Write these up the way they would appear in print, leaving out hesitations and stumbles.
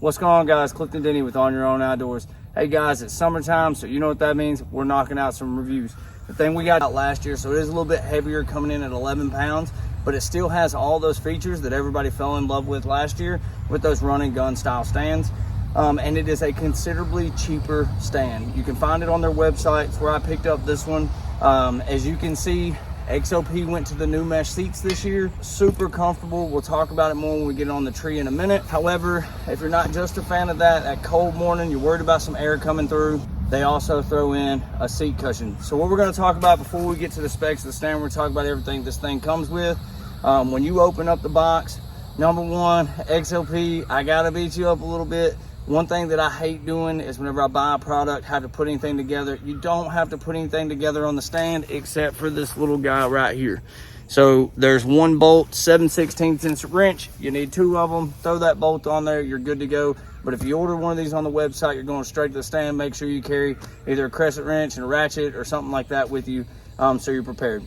What's going on, guys? Clifton Denny with On Your Own Outdoors. Hey guys, it's summertime, so you know what that means. We're knocking out some reviews. The thing we got out last year, so it is a little bit heavier, coming in at 11 pounds, but it still has all those features that everybody fell in love with last year with those run and gun style stands. And it is a considerably cheaper stand. You can find it on their website. It's where I picked up this one. As you can see, XOP went to the new mesh seats this year. Super comfortable. We'll talk about it more when we get on the tree in a minute. However, if you're not just a fan of that cold morning, you're worried about some air coming through, they also throw in a seat cushion. So what we're going to talk about before we get to the specs of the stand, we're going to talk about everything this thing comes with. When you open up the box, number one, XOP, I gotta beat you up a little bit. One thing that I hate doing is whenever I buy a product, have to put anything together. You don't have to put anything together on the stand except for this little guy right here. So there's one bolt, 7/16 inch wrench. You need two of them. Throw that bolt on there, you're good to go. But if you order one of these on the website, you're going straight to the stand. Make sure you carry either a crescent wrench and a ratchet or something like that with you, so you're prepared.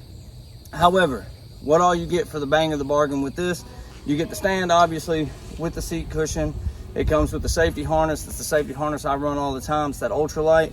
However, what all you get for the bang of the bargain with this, you get the stand obviously with the seat cushion. It comes with the safety harness. It's the safety harness I run all the time. It's that ultralight.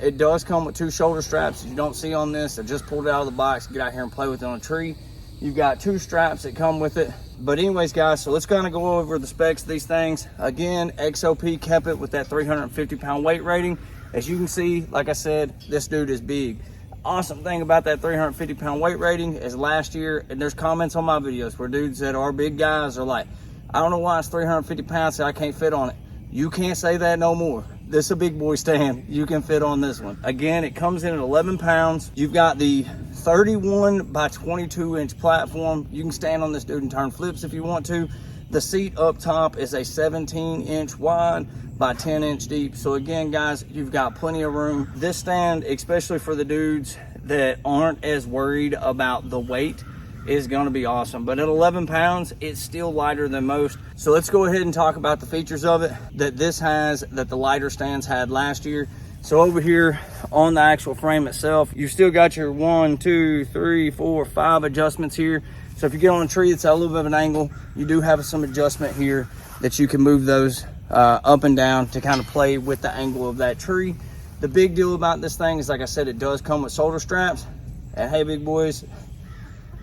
It does come with two shoulder straps you don't see on this. I just pulled it out of the box. Get out here and play with it on a tree. You've got two straps that come with it. But anyways, guys, so let's kind of go over the specs of these things. Again, XOP kept it with that 350-pound weight rating. As you can see, like I said, this dude is big. Awesome thing about that 350-pound weight rating is last year, and there's comments on my videos where dudes that are big guys are like, I don't know why it's 350 pounds, so I can't fit on it. You can't say that no more. This is a big boy stand. You can fit on this one. Again, it comes in at 11 pounds. You've got the 31 by 22 inch platform. You can stand on this dude and turn flips if you want to. The seat up top is a 17 inch wide by 10 inch deep. So again, guys, you've got plenty of room. This stand, especially for the dudes that aren't as worried about the weight, is going to be awesome. But at 11 pounds, it's still lighter than most. So let's go ahead and talk about the features of it that this has that the lighter stands had last year. So over here on the actual frame itself, you still got your 1, 2, 3, 4, 5 adjustments here. So if you get on a tree that's at a little bit of an angle, you do have some adjustment here that you can move those up and down to kind of play with the angle of that tree. The big deal about this thing is, like I said, it does come with shoulder straps. And hey, big boys,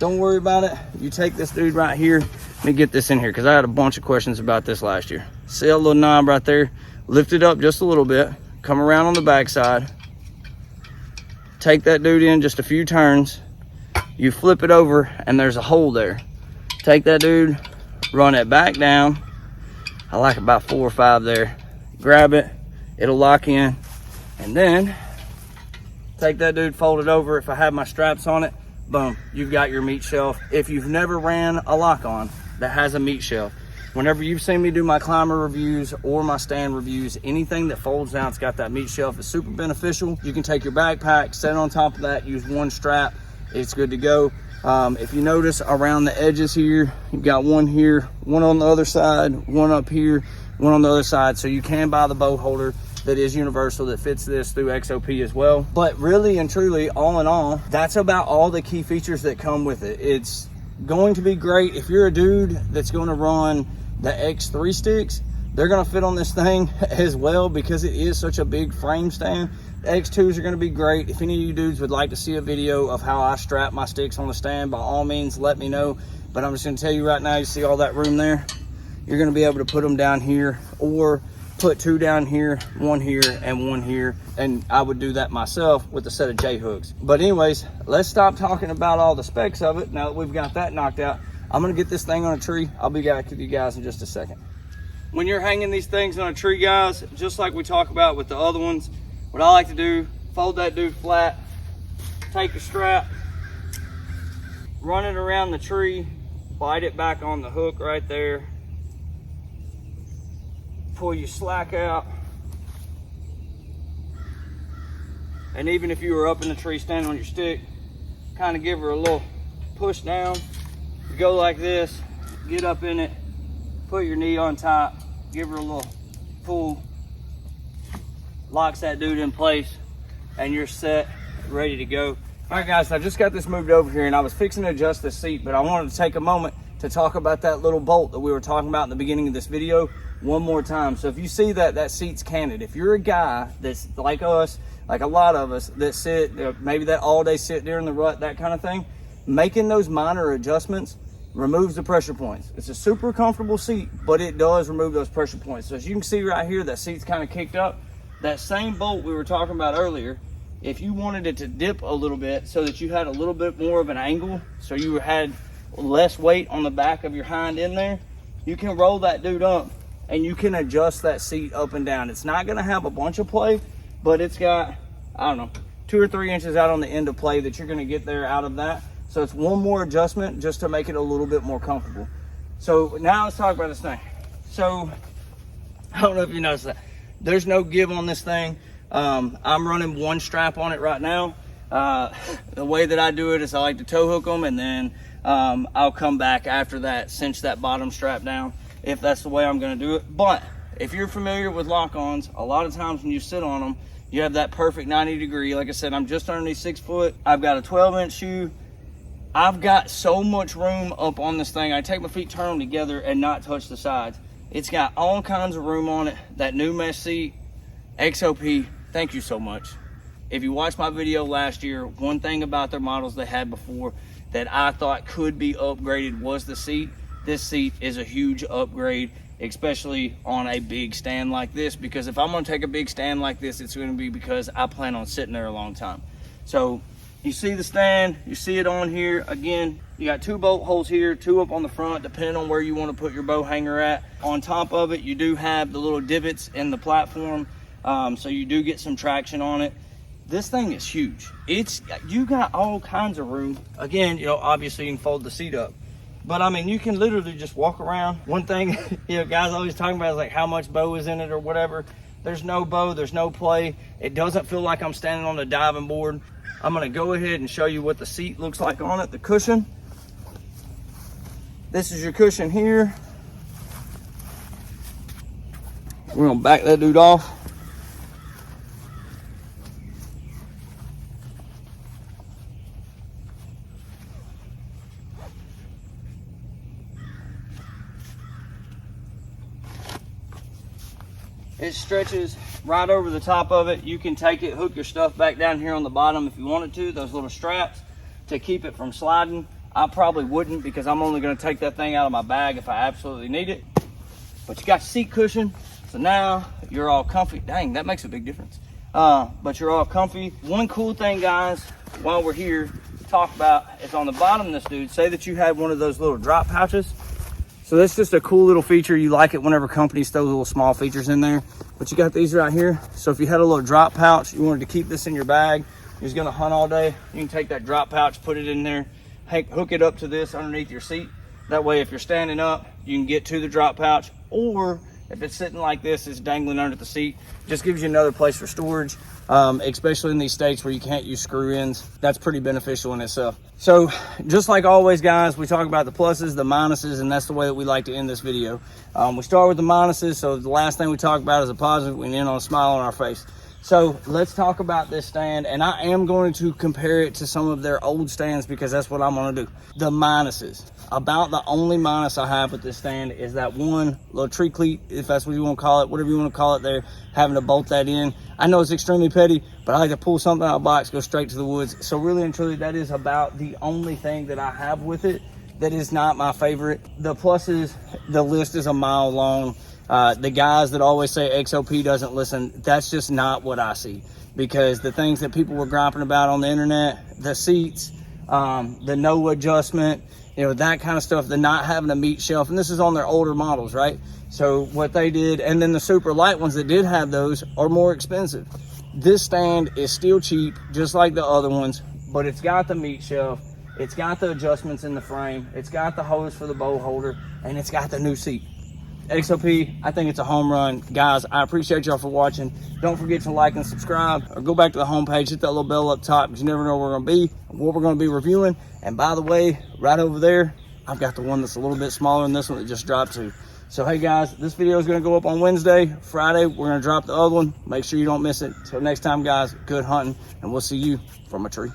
don't worry about it. You take this dude right here. Let me get this in here because I had a bunch of questions about this last year. See that little knob right there? Lift it up just a little bit. Come around on the backside. Take that dude in just a few turns. You flip it over and there's a hole there. Take that dude, run it back down. I like about 4 or 5 there. Grab it. It'll lock in. And then take that dude, fold it over. If I have my straps on it, boom, you've got your meat shelf. If you've never ran a lock-on that has a meat shelf, whenever you've seen me do my climber reviews or my stand reviews, anything that folds down, it's got that meat shelf, is super beneficial. You can take your backpack, set it on top of that, use one strap, it's good to go. If you notice around the edges here, you've got one here, one on the other side, one up here, one on the other side. So you can buy the bow holder that is universal that fits this through XOP as well. But really and truly, all in all, that's about all the key features that come with it. It's going to be great if you're a dude that's going to run the X3 sticks. They're going to fit on this thing as well because it is such a big frame stand. The X2s are going to be great. If any of you dudes would like to see a video of how I strap my sticks on the stand, by all means, let me know. But I'm just going to tell you right now, you see all that room there? You're going to be able to put them down here, or put 2 down here, 1 here, and 1 here. And I would do that myself with a set of J-hooks. But anyways, let's stop talking about all the specs of it. Now that we've got that knocked out, I'm gonna get this thing on a tree. I'll be back with you guys in just a second. When you're hanging these things on a tree, guys, just like we talk about with the other ones, what I like to do, fold that dude flat, take a strap, run it around the tree, bite it back on the hook right there, pull your slack out, and even if you were up in the tree standing on your stick, kind of give her a little push down. You go like this, get up in it, put your knee on top, give her a little pull, locks that dude in place, and you're set, ready to go. All right, guys, I just got this moved over here, and I was fixing to adjust the seat, but I wanted to take a moment to talk about that little bolt that we were talking about in the beginning of this video one more time. So if you see that seat's canted, if you're a guy that's like us, like a lot of us that sit, maybe that all day sit during the rut, that kind of thing, making those minor adjustments removes the pressure points. It's a super comfortable seat, but it does remove those pressure points. So as you can see right here, that seat's kind of kicked up. That same bolt we were talking about earlier, if you wanted it to dip a little bit so that you had a little bit more of an angle, so you had less weight on the back of your hind end there, you can roll that dude up and you can adjust that seat up and down. It's not gonna have a bunch of play, but it's got, I don't know, 2 or 3 inches out on the end of play that you're gonna get there out of that. So it's one more adjustment just to make it a little bit more comfortable. So now let's talk about this thing. So I don't know if you noticed that. There's no give on this thing. I'm running one strap on it right now. The way that I do it is I like to tow hook them, and then I'll come back after that, cinch that bottom strap down, if that's the way I'm gonna do it. But if you're familiar with lock-ons, a lot of times when you sit on them, you have that perfect 90 degree. Like I said, I'm just underneath 6 foot. I've got a 12-inch shoe. I've got so much room up on this thing. I take my feet, turn them together, and not touch the sides. It's got all kinds of room on it. That new mesh seat, XOP, thank you so much. If you watched my video last year, one thing about their models they had before that I thought could be upgraded was the seat. This seat is a huge upgrade, especially on a big stand like this, because if I'm gonna take a big stand like this, it's gonna be because I plan on sitting there a long time. So you see the stand, you see it on here. Again, you got 2 bolt holes here, 2 up on the front, depending on where you want to put your bow hanger at. On top of it, you do have the little divots in the platform, so you do get some traction on it. This thing is huge. You got all kinds of room. Again, you know, obviously you can fold the seat up, but I mean, you can literally just walk around. One thing, you know, guys always talking about is like how much bow is in it or whatever. There's no bow, there's no play. It doesn't feel like I'm standing on the diving board. I'm gonna go ahead and show you what the seat looks like on it, the cushion. This is your cushion here. We're gonna back that dude off. It stretches right over the top of it. You can take it, hook your stuff back down here on the bottom if you wanted to, those little straps to keep it from sliding. I probably wouldn't, because I'm only gonna take that thing out of my bag if I absolutely need it. But you got your seat cushion, so now you're all comfy. Dang, that makes a big difference. But you're all comfy. One cool thing, guys, while we're here to talk about is on the bottom of this dude, say that you had one of those little drop pouches. So that's just a cool little feature. You like it whenever companies throw little small features in there. But you got these right here. So if you had a little drop pouch, you wanted to keep this in your bag, you're just gonna hunt all day, you can take that drop pouch, put it in there, hook it up to this underneath your seat. That way, if you're standing up, you can get to the drop pouch, or if it's sitting like this, it's dangling under the seat. Just gives you another place for storage, especially in these states where you can't use screw ends. That's pretty beneficial in itself. So just like always, guys, we talk about the pluses, the minuses, and that's the way that we like to end this video. We start with the minuses, so the last thing we talk about is a positive. We end on a smile on our face. So let's talk about this stand, and I am going to compare it to some of their old stands because that's what I'm gonna do. The minuses. About the only minus I have with this stand is that one little tree cleat, if that's what you want to call it, whatever you want to call it there, having to bolt that in. I know it's extremely petty, but I like to pull something out of the box, go straight to the woods. So really and truly, that is about the only thing that I have with it that is not my favorite. The pluses, the list is a mile long. The guys that always say XOP doesn't listen, that's just not what I see. Because the things that people were griping about on the internet, the seats, the no adjustment, you know, that kind of stuff, the not having a meat shelf, and this is on their older models, right? So what they did, and then the super light ones that did have those are more expensive. This stand is still cheap, just like the other ones, but it's got the meat shelf, it's got the adjustments in the frame, it's got the hose for the bow holder, and it's got the new seat. XOP, I think it's a home run. Guys, I appreciate y'all for watching. Don't forget to like and subscribe, or go back to the homepage, hit that little bell up top, because you never know where we're gonna be, what we're gonna be reviewing. And by the way, right over there, I've got the one that's a little bit smaller than this one that just dropped too. So hey guys, this video is gonna go up on Wednesday. Friday, we're gonna drop the other one. Make sure you don't miss it. Till next time, guys, good hunting, and we'll see you from a tree.